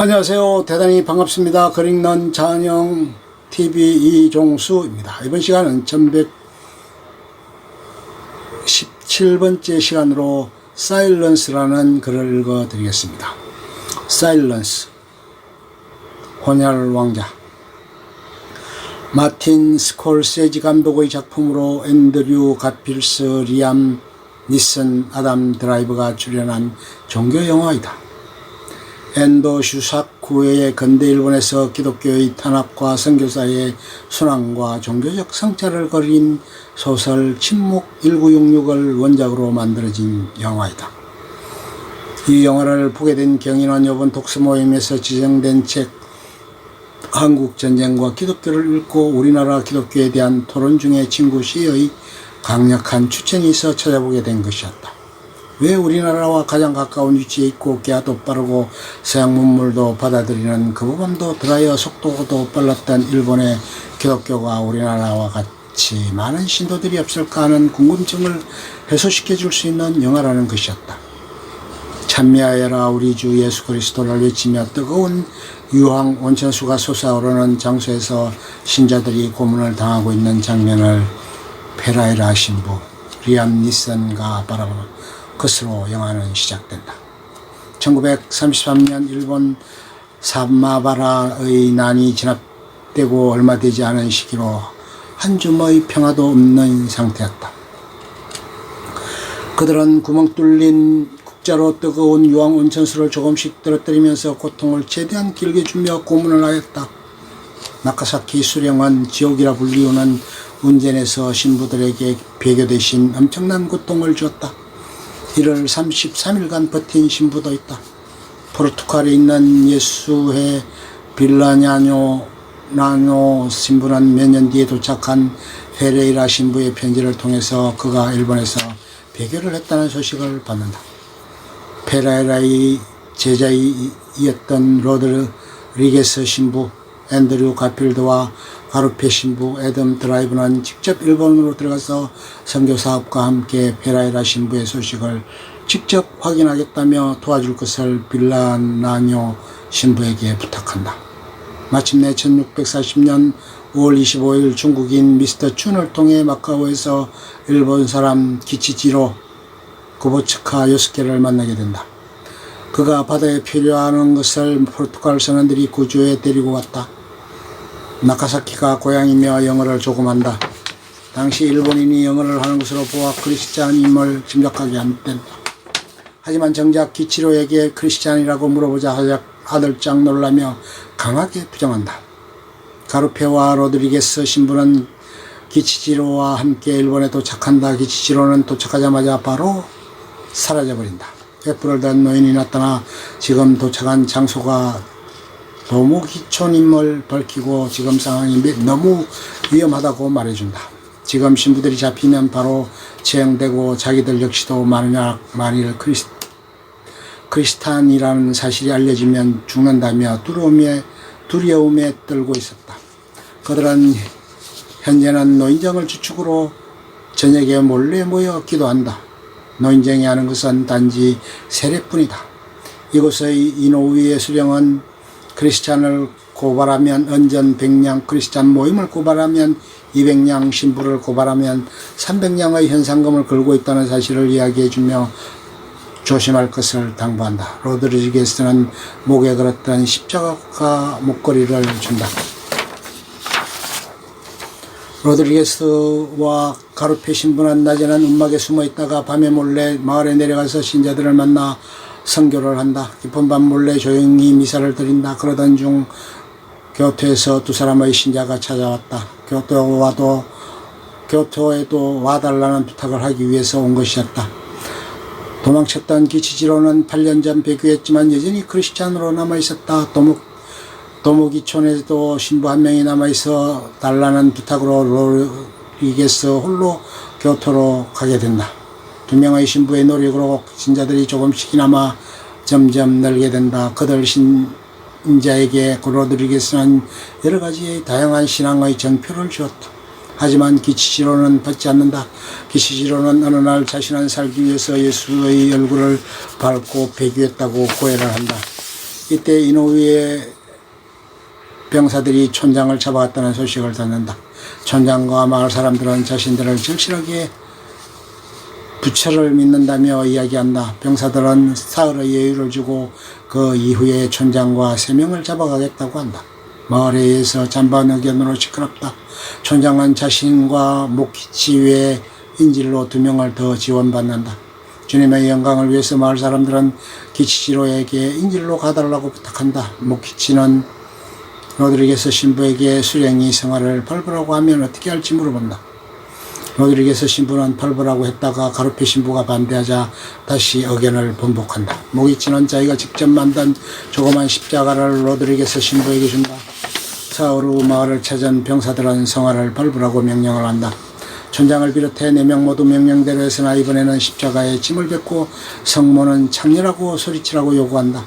안녕하세요. 대단히 반갑습니다. 그릭넌 자은영 TV 이종수입니다. 이번 시간은 1117번째 시간으로 사일런스라는 글을 읽어드리겠습니다. 사일런스, 혼혈 왕자. 마틴 스콜세지 감독의 작품으로 앤드류 갓필스, 리암 니슨, 아담 드라이버가 출연한 종교 영화이다. 엔도 슈사쿠의 근대 일본에서 기독교의 탄압과 선교사의 순환과 종교적 성찰을 그린 소설 침묵 1966을 원작으로 만들어진 영화이다. 이 영화를 보게 된 경인원 요번 독서 모임에서 지정된 책 한국전쟁과 기독교를 읽고 우리나라 기독교에 대한 토론 중에 친구 C의 강력한 추천이 있어 찾아보게 된 것이었다. 왜 우리나라와 가장 가까운 위치에 있고 기하도 빠르고 서양 문물도 받아들이는 그 부분도 드라이어 속도도 빨랐던 일본의 기독교가 우리나라와 같이 많은 신도들이 없을까 하는 궁금증을 해소시켜 줄 수 있는 영화라는 것이었다. 찬미하여라 우리 주 예수 그리스도를 외치며 뜨거운 유황 온천수가 솟아오르는 장소에서 신자들이 고문을 당하고 있는 장면을 페라이라 신부 리암 니슨가 바라보는 것으로 영화는 시작된다. 1933년 일본 사마바라의 난이 진압되고 얼마 되지 않은 시기로 한 줌의 평화도 없는 상태였다. 그들은 구멍 뚫린 국자로 뜨거운 유황 온천수를 조금씩 떨어뜨리면서 고통을 최대한 길게 주며 고문을 하였다. 나카사키 수령은 지옥이라 불리우는 운전에서 신부들에게 배교 대신 엄청난 고통을 주었다. 이를 33일간 버틴 신부도 있다. 포르투갈에 있는 예수회 빌라냐뇨 신부는 몇 년 뒤에 도착한 페레이라 신부의 편지를 통해서 그가 일본에서 배교를 했다는 소식을 받는다. 페레이라의 제자이었던 로드리게스 신부, 앤드류 가필드와 가루페 신부, 애덤 드라이브는 직접 일본으로 들어가서 선교사업과 함께 페라이라 신부의 소식을 직접 확인하겠다며 도와줄 것을 빌라나뇨 신부에게 부탁한다. 마침내 1640년 5월 25일 중국인 미스터 춘을 통해 마카오에서 일본 사람 기치지로 구보츠카 요스케를 만나게 된다. 그가 바다에 필요한 것을 포르투갈 선원들이 구조에 데리고 왔다. 나카사키가 고향이며 영어를 조금 한다. 당시 일본인이 영어를 하는 것으로 보아 크리스찬임을 짐작하게 한다. 하지만 정작 기치로에게 크리스찬이라고 물어보자 아들짝 놀라며 강하게 부정한다. 가루페와 로드리게스 신부는 기치지로와 함께 일본에 도착한다. 기치지로는 도착하자마자 바로 사라져버린다. 횃불을 든 노인이 나타나 지금 도착한 장소가 도무기촌임을 밝히고 지금 상황이 너무 위험하다고 말해준다. 지금 신부들이 잡히면 바로 처형되고 자기들 역시도 만일 크리스탄이라는 사실이 알려지면 죽는다며 두려움에 떨고 있었다. 그들은 현재는 노인정을 주축으로 저녁에 몰래 모여 기도한다. 노인정이 하는 것은 단지 세례뿐이다. 이곳의 이노우의 수령은 크리스찬을 고발하면 언전 100냥, 크리스찬 모임을 고발하면 200냥, 신부를 고발하면 300냥의 현상금을 걸고 있다는 사실을 이야기해주며 조심할 것을 당부한다. 로드리게스는 목에 걸었던 십자가 목걸이를 준다. 로드리게스와 가루페 신부는 낮에는 움막에 숨어 있다가 밤에 몰래 마을에 내려가서 신자들을 만나 선교를 한다. 깊은 밤 몰래 조용히 미사를 드린다. 그러던 중 교토에서 두 사람의 신자가 찾아왔다. 교토에도 와달라는 부탁을 하기 위해서 온 것이었다. 도망쳤던 기치지로는 8년 전 배교했지만 여전히 크리스찬으로 남아있었다. 도모기촌에도 신부 한 명이 남아있어 달라는 부탁으로 로드리게스 홀로 교토로 가게 된다. 두 명의 신부의 노력으로 신자들이 조금씩이나마 점점 늘게 된다. 그들 신자에게 로드리게스는 여러 가지 다양한 신앙의 정표를 주었다. 하지만 기치지로는 받지 않는다. 기치지로는 어느 날 자신은 살기 위해서 예수의 얼굴을 밟고 배교했다고 고해를 한다. 이때 이노우의 병사들이 촌장을 잡아갔다는 소식을 듣는다. 촌장과 마을 사람들은 자신들을 절실하게 부처를 믿는다며 이야기한다. 병사들은 사흘의 여유를 주고 그 이후에 촌장과 3명을 잡아가겠다고 한다. 마을에 의해서 잔반 의견으로 시끄럽다. 촌장은 자신과 목기치 외에 인질로 2명을 더 지원받는다. 주님의 영광을 위해서 마을 사람들은 기치지로에게 인질로 가달라고 부탁한다. 목기치는 로드리게스 신부에게 수령이 성화를 밟으라고 하면 어떻게 할지 물어본다. 로드리게스 신부는 밟으라고 했다가 가르페 신부가 반대하자 다시 의견을 번복한다. 목기치는 자기가 직접 만든 조그만 십자가를 로드리게스 신부에게 준다. 사흘 후 마을을 찾은 병사들은 성화를 밟으라고 명령을 한다. 촌장을 비롯해 4명 모두 명령대로 했으나 이번에는 십자가에 침을 뱉고 성모는 창렬하고 소리치라고 요구한다.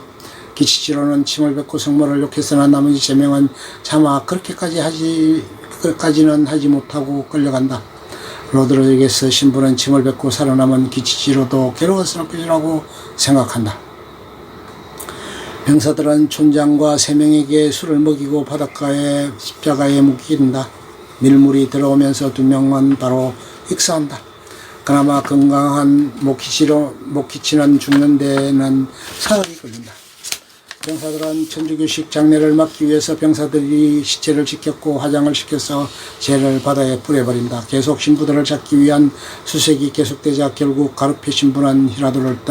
기치지로는 침을 뱉고 성모를 욕했으나 나머지 3명은 차마 그렇게까지는 하지 못하고 끌려간다. 로드리게스 신부는 침을 뱉고 살아남은 기치지로도 괴로웠을 것이라고 생각한다. 병사들은 촌장과 3명에게 술을 먹이고 바닷가에 십자가에 묶인다. 밀물이 들어오면서 2명은 바로 익사한다. 그나마 건강한 목기치는 죽는 데는 사흘이 걸린다. 병사들은 천주교식 장례를 막기 위해서 병사들이 시체를 지켰고 화장을 시켜서 죄를 바다에 뿌려버린다. 계속 신부들을 잡기 위한 수색이 계속되자 결국 가르페 신부는 히라도로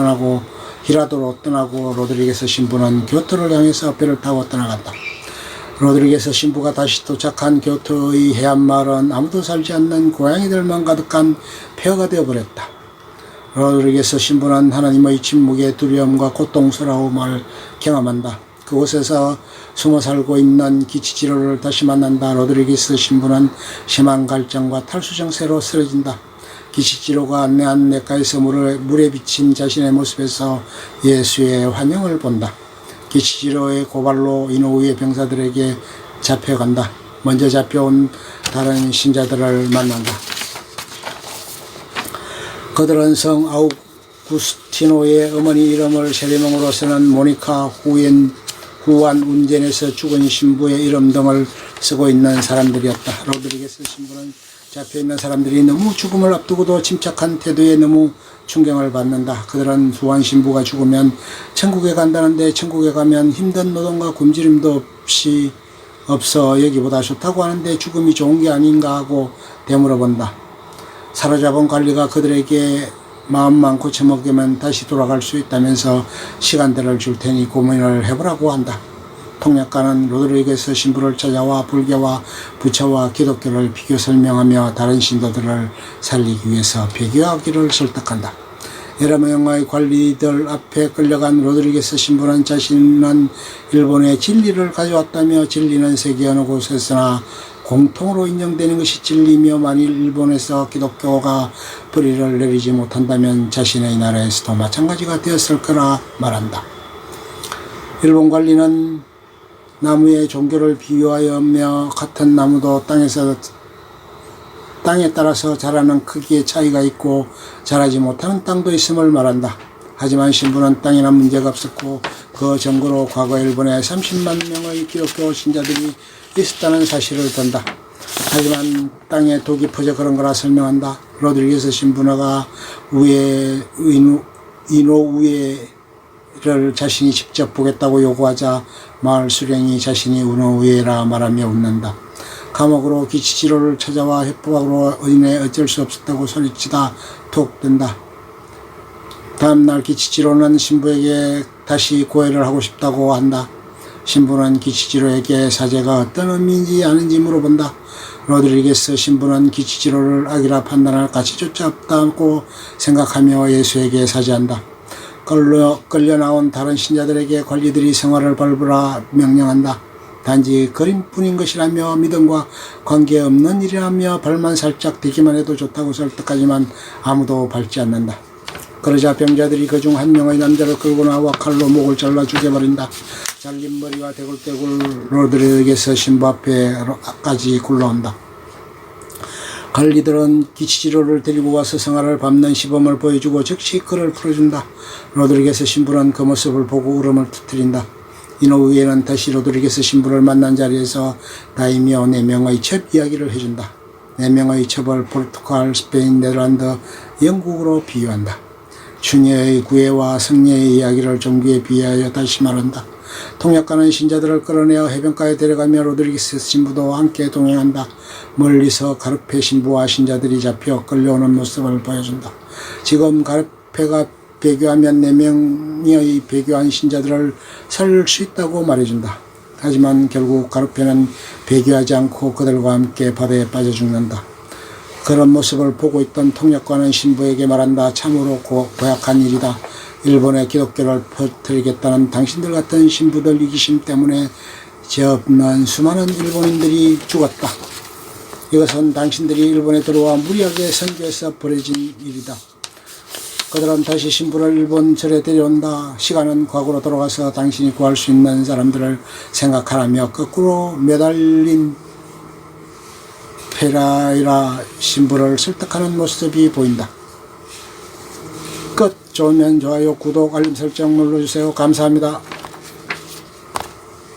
떠나고 로드리게스 신부는 교토를 향해서 배를 타고 떠나간다. 로드리게스 신부가 다시 도착한 교토의 해안마을은 아무도 살지 않는 고양이들만 가득한 폐허가 되어버렸다. 로드리게스 신부는 하나님의 침묵에 두려움과 고통스러움을 경험한다. 그곳에서 숨어 살고 있는 기치지로를 다시 만난다. 로드리게스 신부는 심한 갈증과 탈수 증세로 쓰러진다. 기치지로가 안내한 냇가에서 물에 비친 자신의 모습에서 예수의 환영을 본다. 기치지로의 고발로 이노우의 병사들에게 잡혀간다. 먼저 잡혀온 다른 신자들을 만난다. 그들은 성 아우구스티노의 어머니 이름을 세례명으로 쓰는 모니카 후안 운전에서 죽은 신부의 이름 등을 쓰고 있는 사람들이었다. 로드리게스 신부는 잡혀있는 사람들이 너무 죽음을 앞두고도 침착한 태도에 너무 충격을 받는다. 그들은 후안 신부가 죽으면 천국에 간다는데 천국에 가면 힘든 노동과 굶주림도 없어 여기보다 좋다고 하는데 죽음이 좋은 게 아닌가 하고 되물어본다. 사로잡은 관리가 그들에게 마음만 고쳐먹으면 다시 돌아갈 수 있다면서 시간들을 줄 테니 고민을 해보라고 한다. 통역가는 로드리게스 신부를 찾아와 불교와 부처와 기독교를 비교 설명하며 다른 신도들을 살리기 위해서 배교하기를 설득한다. 여러 명의 관리들 앞에 끌려간 로드리게스 신부는 자신은 일본의 진리를 가져왔다며 진리는 세계 어느 곳에서나 공통으로 인정되는 것이 진리며 만일 일본에서 기독교가 뿌리를 내리지 못한다면 자신의 나라에서도 마찬가지가 되었을 거라 말한다. 일본 관리는 나무의 종교를 비유하여며 같은 나무도 땅에 따라서 자라는 크기의 차이가 있고 자라지 못하는 땅도 있음을 말한다. 하지만 신부는 땅에는 문제가 없었고 그 전거로 과거 일본에 30만 명의 기독교 신자들이 있었다는 사실을 든다. 하지만 땅에 독이 퍼져 그런 거라 설명한다. 로드리게스 신부가 이노우에를 자신이 직접 보겠다고 요구하자 마을 수령이 자신이 이노우에라 말하며 웃는다. 감옥으로 기치지로를 찾아와 협박으로 인해 어쩔 수 없었다고 소리치다 툭 뜬다. 다음날 기치지로는 신부에게 다시 고해를 하고 싶다고 한다. 신부는 기치지로에게 사제가 어떤 의미인지 아는지 물어본다. 로드리게스 신부는 기치지로를 악이라 판단할 가치조차 없다고 생각하며 예수에게 사죄한다. 끌려 나온 다른 신자들에게 관리들이 성화를 밟으라 명령한다. 단지 그림뿐인 것이라며 믿음과 관계없는 일이라며 발만 살짝 대기만 해도 좋다고 설득하지만 아무도 밟지 않는다. 그러자 병자들이 그중 한 명의 남자를 끌고 나와 칼로 목을 잘라 죽여버린다. 잘린 머리와 대굴대굴 로드리게스 신부 앞에까지 굴러온다. 관리들은 기치지로를 데리고 와서 성화를 밟는 시범을 보여주고 즉시 그를 풀어준다. 로드리게스 신부는 그 모습을 보고 울음을 터뜨린다. 이노우에는 다시 로드리게스 신부를 만난 자리에서 다이미오 4명의 첩 이야기를 해준다. 4명의 첩을 포르투갈, 스페인, 네덜란드, 영국으로 비유한다. 충녀의 구애와 승려의 이야기를 종교에 비하여 다시 말한다. 통역가는 신자들을 끌어내어 해변가에 데려가며 로드리게스 신부도 함께 동행한다. 멀리서 가르페 신부와 신자들이 잡혀 끌려오는 모습을 보여준다. 지금 가르페가 배교하면 4명의 배교한 신자들을 살 수 있다고 말해준다. 하지만 결국 가르페는 배교하지 않고 그들과 함께 바다에 빠져 죽는다. 그런 모습을 보고 있던 통역관은 신부에게 말한다. 참으로 고약한 일이다. 일본의 기독교를 퍼뜨리겠다는 당신들 같은 신부들 이기심 때문에 죄 없는 수많은 일본인들이 죽었다. 이것은 당신들이 일본에 들어와 무리하게 선교해서 벌어진 일이다. 그들은 다시 신부를 일본 절에 데려온다. 시간은 과거로 돌아가서 당신이 구할 수 있는 사람들을 생각하라며 거꾸로 매달린 페라이라 신부를 설득하는 모습이 보인다. 끝. 좋으면 좋아요, 구독, 알림 설정 눌러주세요. 감사합니다.